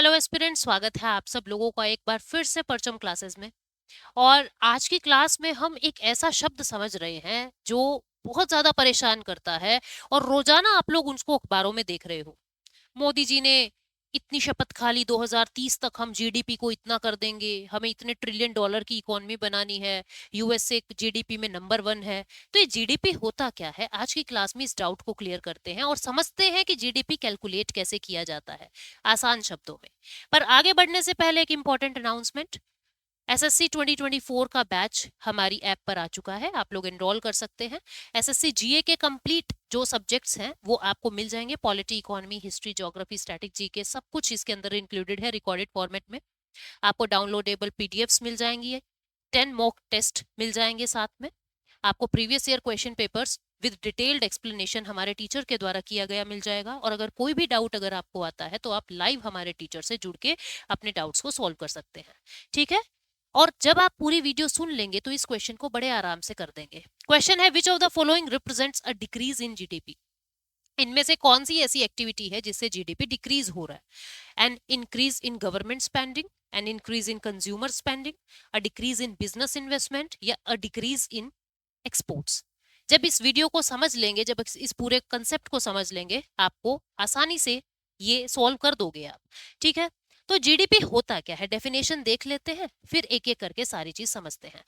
Hello aspirant, स्वागत है आप सब लोगों का एक बार फिर से परचम क्लासेस में। और आज की क्लास में हम एक ऐसा शब्द समझ रहे हैं जो बहुत ज्यादा परेशान करता है और रोजाना आप लोग उसको अखबारों में देख रहे हो। मोदी जी ने इतनी शपथ खा ली 2030 तक हम जीडीपी को इतना कर देंगे, हमें इतने ट्रिलियन डॉलर की इकोनॉमी बनानी है, यूएसए जीडीपी में नंबर 1 है। तो ये जीडीपी होता क्या है, आज की क्लास में इस डाउट को क्लियर करते हैं और समझते हैं कि जीडीपी कैलकुलेट कैसे किया जाता है आसान शब्दों में। पर आगे बढ़ने से पहले एक इंपॉर्टेंट अनाउंसमेंट। एसएससी 2024 का बैच हमारी ऐप पर आ चुका है, आप लोग एनरोल कर सकते हैं। एसएससी जीए के कंप्लीट जो सब्जेक्ट्स हैं वो आपको मिल जाएंगे, polity, economy, history, geography, static, GK, सब कुछ इसके अंदर इंक्लूडेड है रिकॉर्डेड फॉर्मेट में। आपको डाउनलोडेबल पीडीएफ्स मिल जाएंगी, 10 मॉक टेस्ट मिल जाएंगे, साथ में आपको previous year question papers with detailed explanation हमारे टीचर के द्वारा किया गया मिल जाएगा। और अगर कोई भी डाउट अगर आपको आता है तो आप लाइव हमारे टीचर से जुड़ के अपने डाउट्स को सॉल्व कर सकते हैं, ठीक है। और जब आप पूरी वीडियो सुन लेंगे तो इस क्वेश्चन को बड़े आराम से कर देंगे। क्वेश्चन है, which of the following represents a decrease in GDP? इनमें से कौन सी ऐसी एक्टिविटी है जिससे जीडीपी डिक्रीज हो रहा है? An increase in government spending, an increase in consumer spending, a decrease in business investment, या अ डिक्रीज इन एक्सपोर्ट्स? जब इस वीडियो को समझ लेंगे, जब इस पूरे कंसेप्ट को समझ लेंगे, आपको आसानी से ये सॉल्व कर दोगे आप, ठीक है। तो जीडीपी होता क्या है, डेफिनेशन देख लेते हैं, फिर एक एक करके सारी चीज समझते हैं।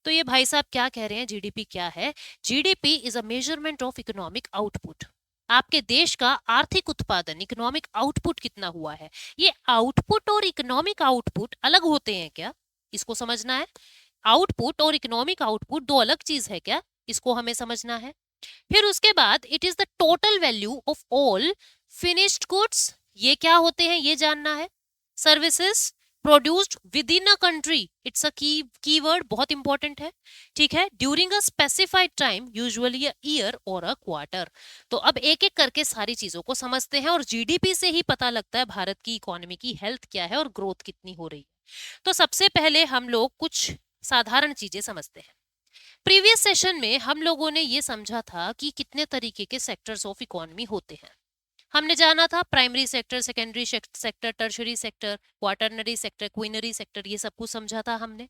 तो ये भाई साहब क्या कह रहे हैं, जीडीपी क्या है? GDP is a measurement of economic output. आपके देश का आर्थिक उत्पादन, इकोनॉमिक आउटपुट कितना हुआ है। ये आउटपुट और इकोनॉमिक आउटपुट अलग होते हैं क्या, इसको समझना है। आउटपुट और इकोनॉमिक आउटपुट दो अलग चीज है क्या, इसको हमें समझना है। फिर उसके बाद it is the total value of all finished goods, ये क्या होते हैं ये जानना है। Services produced with in a country, it's a keyword, बहुत इंपॉर्टेंट है, ठीक है। During a specified time, usually a year और अ क्वार्टर। तो अब एक एक करके सारी चीजों को समझते हैं और जीडीपी से ही पता लगता है भारत की इकोनॉमी की हेल्थ क्या है और ग्रोथ कितनी हो रही है। तो सबसे पहले हम लोग कुछ साधारण चीजें समझते हैं। प्रीवियस सेशन में हम लोगों ने ये समझा था कि कितने तरीके के सेक्टर्स ऑफ इकोनॉमी होते हैं। हमने जाना था primary sector, secondary sector, tertiary sector, quaternary sector, quinary sector, ये सब कुछ समझा था हमने,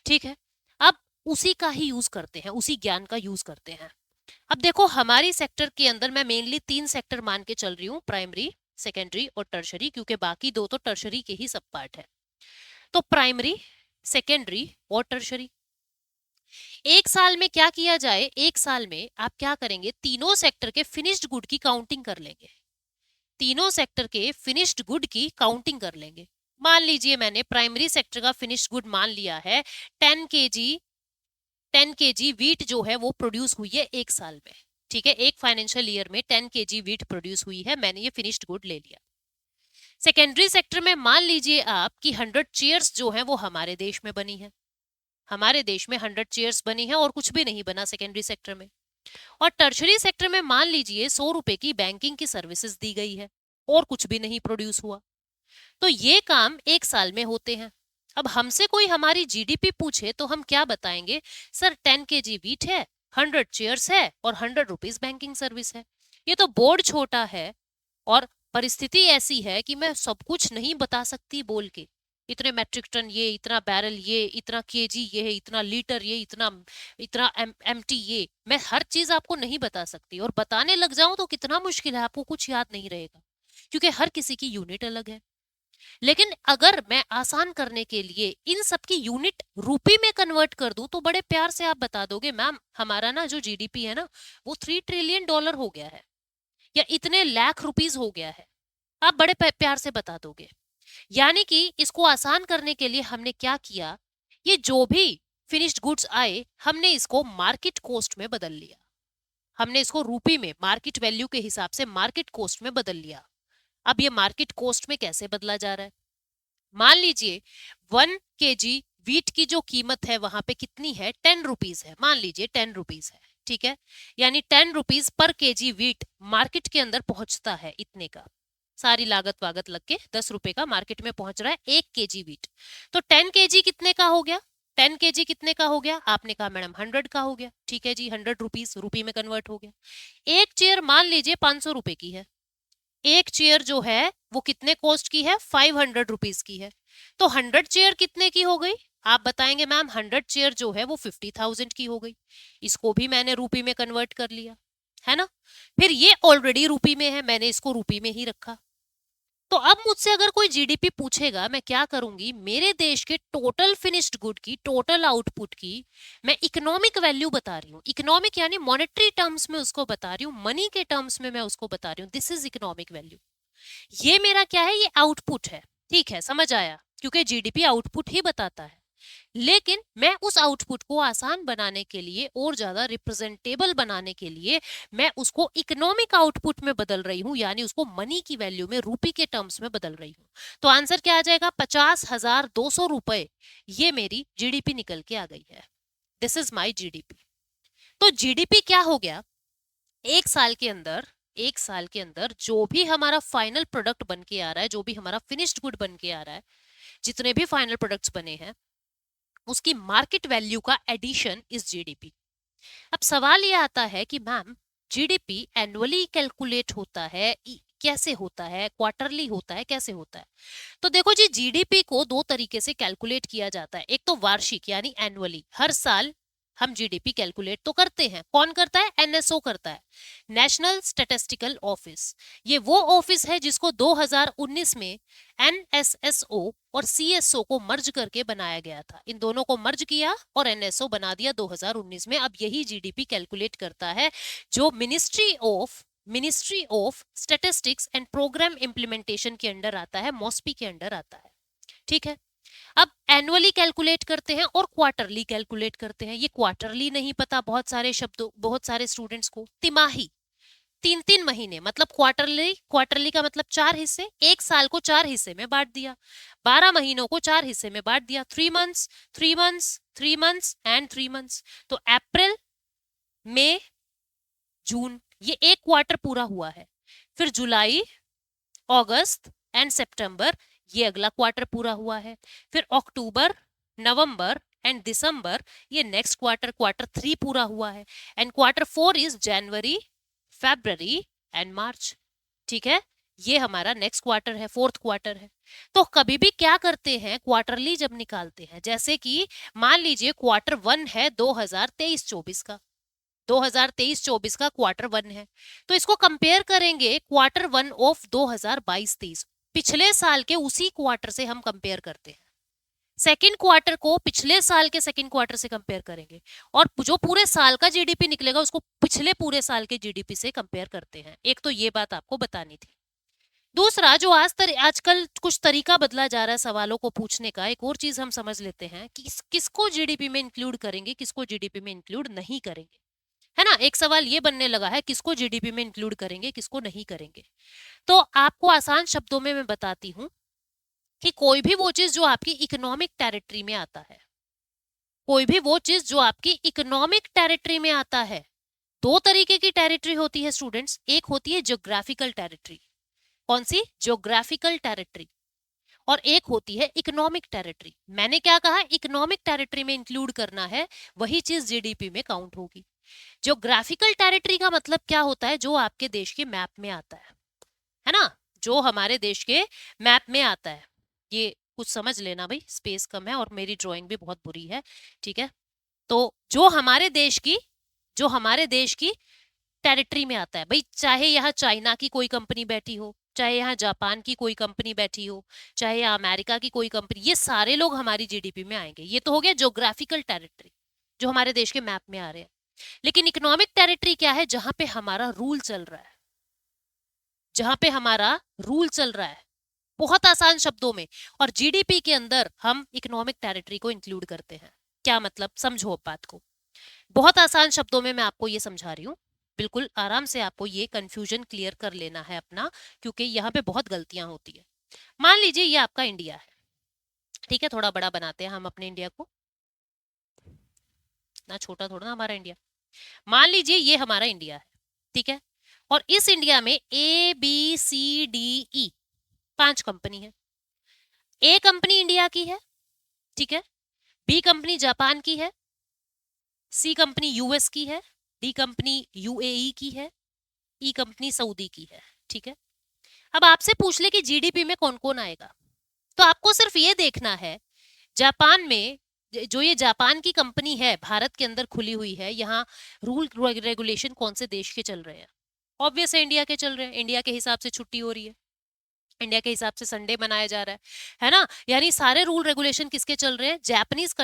ठीक है। अब उसी का ही यूज करते हैं, उसी ज्ञान का यूज करते हैं। अब देखो, हमारी सेक्टर के अंदर मैं मेनली 3 सेक्टर मान के चल रही हूँ, प्राइमरी, सेकेंडरी और टर्शरी, क्योंकि बाकी दो तो टर्शरी के ही सब पार्ट है। तो प्राइमरी, सेकेंडरी और टर्शरी। एक साल में क्या किया जाए, एक साल में आप क्या करेंगे, तीनों सेक्टर के फिनिश्ड गुड की काउंटिंग कर लेंगे। तीनों सेक्टर के फिनिश्ड गुड की काउंटिंग कर लेंगे। मान लीजिए मैंने प्राइमरी सेक्टर का फिनिश्ड गुड मान लिया है 10 केजी, 10 केजी वीट जो है वो प्रोड्यूस हुई है एक साल में, ठीक है। एक फाइनेंशियल ईयर में 10 केजी वीट प्रोड्यूस हुई है, मैंने ये फिनिश्ड गुड ले लिया। सेकेंडरी सेक्टर में मान लीजिए आप कि 100 चेयर्स जो है वो हमारे देश में बनी है, हमारे देश में 100 चेयर्स बनी है और कुछ भी नहीं बना सेकेंडरी सेक्टर में। और टर्शरी सेक्टर में मान लीजिए 100 रुपए की बैंकिंग की सर्विसेज दी गई है और कुछ भी नहीं प्रोड्यूस हुआ। तो ये काम एक साल में होते हैं। अब हमसे कोई हमारी जीडीपी पूछे तो हम क्या बताएंगे, सर 10 केजी वीट है, 100 चेयर्स है और 100 रुपीज बैंकिंग सर्विस है। ये तो बोर्ड छोटा है और परिस्थिति ऐसी है कि मैं सब कुछ नहीं बता सकती बोल के। इतने मैट्रिक टन ये, इतना बैरल ये, इतना केजी ये है, इतना लीटर ये, इतना इतना एमटी ये, मैं हर चीज आपको नहीं बता सकती। और बताने लग जाऊं तो कितना मुश्किल है, आपको कुछ याद नहीं रहेगा, क्योंकि हर किसी की यूनिट अलग है। लेकिन अगर मैं आसान करने के लिए इन सब की यूनिट रूपी में कन्वर्ट कर दूं तो बड़े प्यार से आप बता दोगे, मैम हमारा ना जो जीडीपी है ना वो 3 ट्रिलियन डॉलर हो गया है या इतने लाख रुपीज हो गया है, आप बड़े प्यार से बता दोगे। यानी कि इसको आसान करने के लिए हमने क्या किया, ये जो भी फिनिश्ड गुड्स आए हमने इसको मार्केट कॉस्ट में बदल लिया, हमने इसको रूपी में मार्केट वैल्यू के हिसाब से मार्केट कॉस्ट में बदल लिया। अब ये मार्केट कॉस्ट में कैसे बदला जा रहा है, मान लीजिए 1 केजी वीट की जो कीमत है वहां पे कितनी है, 10 रुपीज है, मान लीजिए 10 रुपीज है, ठीक है। यानी 10 rupees per KG wheat market के अंदर पहुंचता है, इतने का सारी लागत वागत लग के 10 रुपए का मार्केट में पहुंच रहा है 1 केजी वीट। तो 10 केजी कितने का हो गया, 10 kg कितने का हो गया? आपने कहा मैडम 100 का हो गया। ठीक है जी, 100 रुपीज रुपी में कन्वर्ट हो गया। एक चेयर मान लीजिए 500 रुपए की है। एक चेयर जो है वो कितने कॉस्ट की है? 500 रुपीज की है। तो 100 चेयर कितने की हो गई? आप बताएंगे मैम 100 चेयर जो है वो 50,000 की हो गई। इसको भी मैंने रूपी में कन्वर्ट कर लिया, है ना। फिर ये ऑलरेडी रूपी में है, मैंने इसको रूपी में ही रखा। तो अब मुझसे अगर कोई जीडीपी पूछेगा, मैं क्या करूंगी? मेरे देश के टोटल फिनिश्ड गुड की, टोटल आउटपुट की मैं इकोनॉमिक वैल्यू बता रही हूँ। इकोनॉमिक यानी मॉनेटरी टर्म्स में उसको बता रही हूँ, मनी के टर्म्स में मैं उसको बता रही हूँ। This is economic value. ये मेरा क्या है? ये आउटपुट है। ठीक है, समझ आया, क्योंकि जीडीपी आउटपुट ही बताता है। लेकिन मैं उस आउटपुट को आसान बनाने के लिए और ज्यादा रिप्रेजेंटेबल बनाने के लिए मैं उसको इकोनॉमिक आउटपुट में बदल रही हूं, यानी उसको मनी की वैल्यू में, रूपी के टर्म्स में बदल रही हूं। तो आंसर क्या आ जाएगा? 50,200 रुपए। ये मेरी जीडीपी निकल के आ गई है। This is my GDP. तो जीडीपी क्या हो गया? एक साल के अंदर, एक साल के अंदर जो भी हमारा फाइनल प्रोडक्ट बन के आ रहा है, जो भी हमारा फिनिश्ड गुड बन के आ रहा है, जितने भी फाइनल प्रोडक्ट्स बने हैं, उसकी मार्केट वैल्यू का एडिशन इज जीडीपी। अब सवाल ये आता है कि मैम जीडीपी एनुअली कैलकुलेट होता है, कैसे होता है? क्वार्टरली होता है, कैसे होता है? तो देखो जी, जीडीपी को दो तरीके से कैलकुलेट किया जाता है। एक तो वार्षिक यानी एनुअली, हर साल हम जीडीपी कैलकुलेट तो करते हैं। कौन करता है? एनएसओ करता है, नेशनल स्टैटिस्टिकल ऑफिस। ये वो ऑफिस है जिसको 2019 में एनएसएसओ और सीएसओ को मर्ज करके बनाया गया था। इन दोनों को मर्ज किया और एनएसओ बना दिया 2019 में। अब यही जीडीपी कैलकुलेट करता है, जो ministry of statistics and programme implementation के अंडर आता है, मॉस्पी के अंडर आता है। ठीक है। अब एनुअली कैलकुलेट करते हैं और क्वार्टरली कैलकुलेट करते हैं। ये क्वार्टरली नहीं पता बहुत सारे शब्दों, बहुत सारे स्टूडेंट्स को। तिमाही, 3-3 महीने, मतलब क्वार्टरली। क्वार्टरली का मतलब 4 हिस्से। एक साल को 4 हिस्से में बांट दिया, 12 महीनों को 4 हिस्से में बांट दिया। 3 months, 3 months, 3 months and 3 months. तो अप्रैल, मई, जून, ये एक क्वार्टर पूरा हुआ है। फिर जुलाई, अगस्त एंड सितंबर, ये अगला क्वार्टर पूरा हुआ है। फिर अक्टूबर, नवंबर एंड दिसंबर, ये नेक्स्ट क्वार्टर, क्वार्टर 3 पूरा हुआ है। And quarter 4 is January, February and March. ठीक है, ये हमारा नेक्स्ट क्वार्टर है, फोर्थ क्वार्टर है। तो कभी भी क्या करते हैं, क्वार्टरली जब निकालते हैं, जैसे कि मान लीजिए क्वार्टर 1 है 2023-24 का, 2023-24 का क्वार्टर 1 है, तो इसको कंपेयर करेंगे क्वार्टर 1 ऑफ 2022-23, पिछले साल के उसी क्वार्टर से हम कंपेयर करते हैं। सेकेंड क्वार्टर को पिछले साल के सेकेंड क्वार्टर से कंपेयर करेंगे, और जो पूरे साल का जीडीपी निकलेगा उसको पिछले पूरे साल के जीडीपी से कंपेयर करते हैं। एक तो ये बात आपको बतानी थी। दूसरा, जो आजकल कुछ तरीका बदला जा रहा है सवालों को पूछने का, एक और चीज हम समझ लेते हैं कि किसको जीडीपी में इंक्लूड करेंगे, किसको जीडीपी में इंक्लूड नहीं करेंगे, है ना। एक सवाल ये बनने लगा है, किसको जीडीपी में इंक्लूड करेंगे, किसको नहीं करेंगे। तो आपको आसान शब्दों में मैं बताती हूँ कि कोई भी वो चीज जो आपकी इकोनॉमिक टेरिटरी में आता है, कोई भी वो चीज जो आपकी इकोनॉमिक टेरिटरी में आता है। दो तरीके की टेरिटरी होती है स्टूडेंट्स, एक होती है ज्योग्राफिकल टेरिटरी। कौन सी? Geographical territory. और एक होती है इकोनॉमिक टेरिटरी। मैंने क्या कहा? इकोनॉमिक टेरिटरी में इंक्लूड करना है, वही चीज जीडीपी में काउंट होगी। ज्योग्राफिकल टेरिटरी का मतलब क्या होता है? जो आपके देश के मैप में आता है ना, जो हमारे देश के मैप में आता है। ये कुछ समझ लेना भाई, स्पेस कम है और मेरी ड्राइंग भी बहुत बुरी है। ठीक है, तो जो हमारे देश की टेरिटरी में आता है भाई, चाहे यहाँ चाइना की कोई कंपनी बैठी हो, चाहे यहाँ जापान की कोई कंपनी बैठी हो, चाहे यहाँ अमेरिका की कोई कंपनी, ये सारे लोग हमारी जीडीपी में आएंगे। ये तो हो गया ज्योग्राफिकल टेरिटरी, जो हमारे देश के मैप में आ रहे हैं। लेकिन इकोनॉमिक टेरिटरी क्या है? जहां पे हमारा रूल चल रहा है, जहां पे हमारा रूल चल रहा है, बहुत आसान शब्दों में। और जीडीपी के अंदर हम इकोनॉमिक टेरिटरी को इंक्लूड करते हैं। क्या मतलब? समझो अब बात को। बहुत आसान शब्दों में मैं आपको ये समझा रही हूँ, बिल्कुल आराम से आपको ये कंफ्यूजन क्लियर कर लेना है अपना, क्योंकि यहाँ पे बहुत गलतियां होती है। मान लीजिए ये आपका इंडिया है, ठीक है, थोड़ा बड़ा बनाते हैं हम अपने इंडिया को, ना छोटा थोड़ा ना हमारा इंडिया। मान लीजिए ये हमारा इंडिया है, ठीक है, और इस इंडिया में ABCDE 5 कंपनी है। ए कंपनी इंडिया की है, ठीक है, बी कंपनी जापान की है, सी कंपनी यूएस की है, डी कंपनी यूएई की है, ई कंपनी सऊदी की है। ठीक है, अब आपसे पूछ ले कि जीडीपी में कौन कौन आएगा, तो आपको सिर्फ ये देखना है जापान में जो ये जापान की कंपनी है भारत के अंदर खुली हुई है, यहाँ रूल रेगुलेशन कौन से देश के चल रहे हैं? ऑब्वियस है इंडिया के चल रहे हैं। इंडिया के हिसाब से छुट्टी हो रही है, इंडिया के हिसाब से संडे मनाया जा रहा है ना? यानी सारे रूल रेगुलेशन किसके चल रहे हैं? जापानीज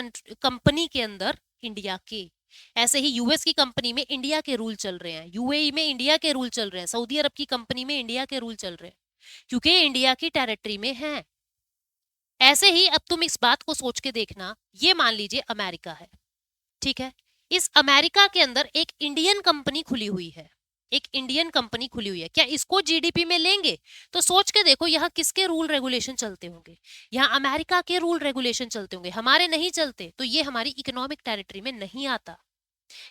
कंपनी के अंदर इंडिया के। ऐसे ही यूएस की कंपनी में इंडिया के रूल चल रहे हैं, यूएई में इंडिया के रूल चल रहे हैं, सऊदी अरब की कंपनी में इंडिया के रूल चल रहे हैं, क्योंकि इंडिया की टेरिटरी में है। ऐसे ही अब तुम इस बात को सोच के देखना, ये मान लीजिए अमेरिका है, ठीक है, इस अमेरिका के अंदर एक इंडियन कंपनी खुली हुई है, एक इंडियन कंपनी खुली हुई है, क्या इसको जीडीपी में लेंगे? तो सोच के देखो यहाँ किसके रूल रेगुलेशन चलते होंगे? यहाँ अमेरिका के रूल रेगुलेशन चलते होंगे, हमारे नहीं चलते, तो ये हमारी इकोनॉमिक टेरिटरी में नहीं आता,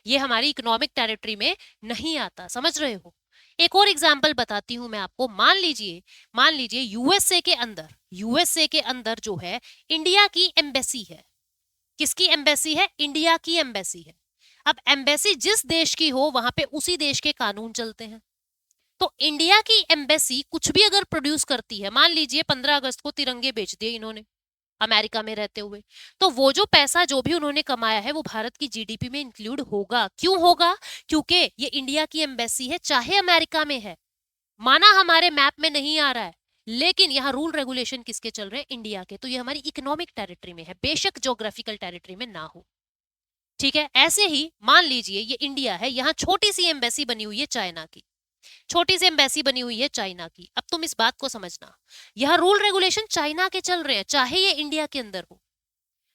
ये हमारी इकोनॉमिक टेरिटरी में नहीं आता। समझ रहे हो? एक और एग्जांपल बताती हूं मैं आपको। मान लीजिए यूएसए के अंदर जो है इंडिया की एम्बेसी है। किसकी एम्बेसी है? इंडिया की एम्बेसी है। अब एम्बेसी जिस देश की हो वहां पे उसी देश के कानून चलते हैं। तो इंडिया की एम्बेसी कुछ भी अगर प्रोड्यूस करती है, मान लीजिए 15 अगस्त को तिरंगे बेच दिए इन्होंने अमेरिका में रहते हुए, तो वो जो पैसा जो भी उन्होंने कमाया है वो भारत की जीडीपी में इंक्लूड होगा। क्यों होगा? क्योंकि ये इंडिया की एम्बेसी है, चाहे अमेरिका में है, माना हमारे मैप में नहीं आ रहा है, लेकिन यहाँ रूल रेगुलेशन किसके चल रहे हैं? इंडिया के। तो ये हमारी इकोनॉमिक टेरिटरी में है, बेशक ज्योग्राफिकल टेरिटरी में ना हो। ठीक है, ऐसे ही मान लीजिए ये इंडिया है, यहाँ छोटी सी एम्बेसी बनी हुई है चाइना की, छोटी सी एम्बेसी बनी हुई है चाइना की। अब तुम इस बात को समझना, यह रूल रेगुलेशन चाइना के चल रहे हैं, चाहे ये इंडिया के अंदर हो।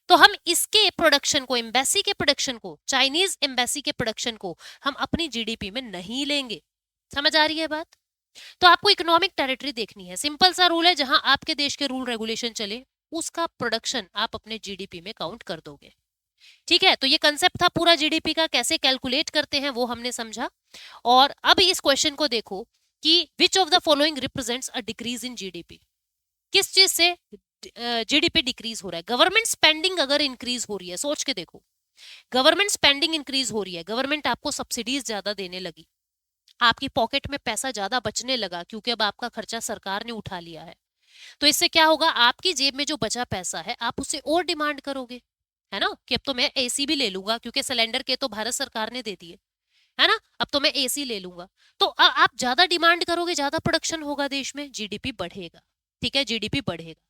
तो हम इसके प्रोडक्शन को, एम्बेसी के प्रोडक्शन को, चाइनीज एम्बेसी के प्रोडक्शन को हम अपनी जीडीपी में नहीं लेंगे। समझ आ रही है बात? तो आपको इकोनॉमिक टेरिटरी देखनी है। सिंपल सा रूल है, जहां आपके देश के रूल रेगुलेशन चले उसका प्रोडक्शन आप अपने जीडीपी में काउंट कर दोगे। ठीक है, तो ये कंसेप्ट था पूरा जीडीपी का, कैसे कैलकुलेट करते हैं वो हमने समझा। और अब इस क्वेश्चन को देखो कि which of the following represents a decrease in GDP? किस चीज से जीडीपी डिक्रीज हो रहा है? गवर्नमेंट स्पेंडिंग अगर इंक्रीज हो रही है, सोच के देखो, गवर्नमेंट स्पेंडिंग इंक्रीज हो रही है, गवर्नमेंट आपको सब्सिडीज ज्यादा देने लगी, आपकी पॉकेट में पैसा ज्यादा बचने लगा क्योंकि अब आपका खर्चा सरकार ने उठा लिया है, तो इससे क्या होगा? आपकी जेब में जो बचा पैसा है आप उससे और डिमांड करोगे, है ना, कि अब तो मैं एसी भी ले लूंगा क्योंकि सिलेंडर के तो भारत सरकार ने दे दिए, है ना, अब तो मैं एसी ले लूंगा। तो आप ज्यादा डिमांड करोगे, ज्यादा प्रोडक्शन होगा देश में, जीडीपी बढ़ेगा। ठीक है, जीडीपी बढ़ेगा।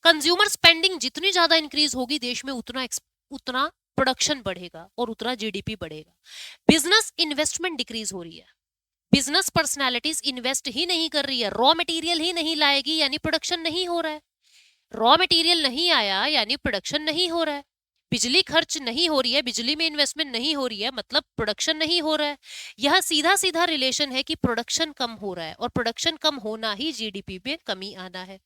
कंज्यूमर स्पेंडिंग जितनी ज्यादा इंक्रीज होगी देश में, उतना उतना प्रोडक्शन बढ़ेगा और उतना जीडीपी बढ़ेगा। बिजनेस इन्वेस्टमेंट डिक्रीज हो रही है, बिजनेस पर्सनैलिटीज इन्वेस्ट ही नहीं कर रही है, रॉ मटेरियल ही नहीं लाएगी, यानी प्रोडक्शन नहीं हो रहा है। रॉ मटेरियल नहीं आया यानी प्रोडक्शन नहीं हो रहा है। बिजली खर्च नहीं हो रही है, बिजली में इन्वेस्टमेंट नहीं हो रही है, मतलब प्रोडक्शन नहीं हो रहा है। यह सीधा सीधा रिलेशन है कि प्रोडक्शन कम हो रहा है, और प्रोडक्शन कम होना ही जीडीपी में कमी आना है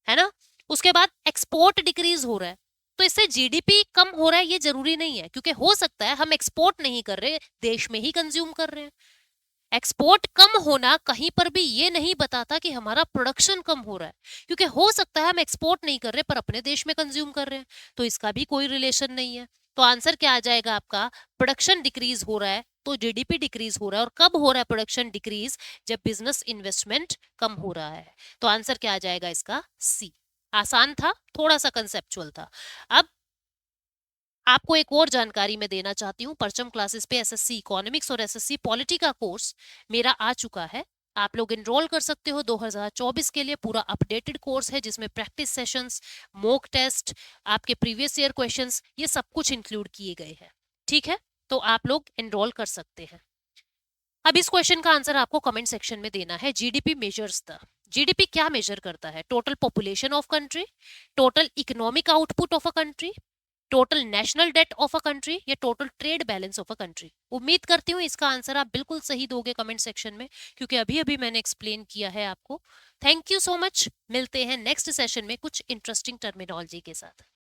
ना। उसके बाद एक्सपोर्ट डिक्रीज हो रहा है, तो इससे जीडीपी कम हो रहा है ये जरूरी नहीं है, क्योंकि हो सकता है हम एक्सपोर्ट नहीं कर रहे, देश में ही कंज्यूम कर रहे हैं। एक्सपोर्ट कम होना कहीं पर भी ये नहीं बताता कि हमारा प्रोडक्शन कम हो रहा है, क्योंकि हो सकता है हम एक्सपोर्ट नहीं कर रहे पर अपने देश में कंज्यूम कर रहे हैं, तो इसका भी कोई रिलेशन नहीं है। तो आंसर क्या आ जाएगा आपका? प्रोडक्शन डिक्रीज हो रहा है तो जीडीपी डिक्रीज हो रहा है। और कब हो रहा है प्रोडक्शन डिक्रीज? जब बिजनेस इन्वेस्टमेंट कम हो रहा है। तो आंसर क्या आ जाएगा इसका? सी। आसान था, थोड़ा सा कंसेप्चुअल था। अब आपको एक और जानकारी मैं देना चाहती हूँ, परचम क्लासेस पे एसएससी इकोनॉमिक्स और एसएससी पॉलिटी का कोर्स मेरा आ चुका है, आप लोग एनरोल कर सकते हो 2024 के लिए। पूरा अपडेटेड कोर्स है जिसमें प्रैक्टिस सेशंस, मॉक टेस्ट, आपके प्रीवियस ईयर क्वेश्चंस, ये सब कुछ इंक्लूड किए गए हैं। ठीक है, तो आप लोग एनरोल कर सकते हैं। अब इस क्वेश्चन का आंसर आपको कमेंट सेक्शन में देना है। जीडीपी मेजर्स द, जीडीपी क्या मेजर करता है? Total population of country, total economic output of a country, total national debt of a country, या total trade balance of a country. उम्मीद करती हूँ इसका आंसर आप बिल्कुल सही दोगे कमेंट सेक्शन में, क्योंकि अभी अभी मैंने एक्सप्लेन किया है आपको। थैंक यू सो मच, मिलते हैं नेक्स्ट सेशन में कुछ इंटरेस्टिंग टर्मिनोलॉजी के साथ।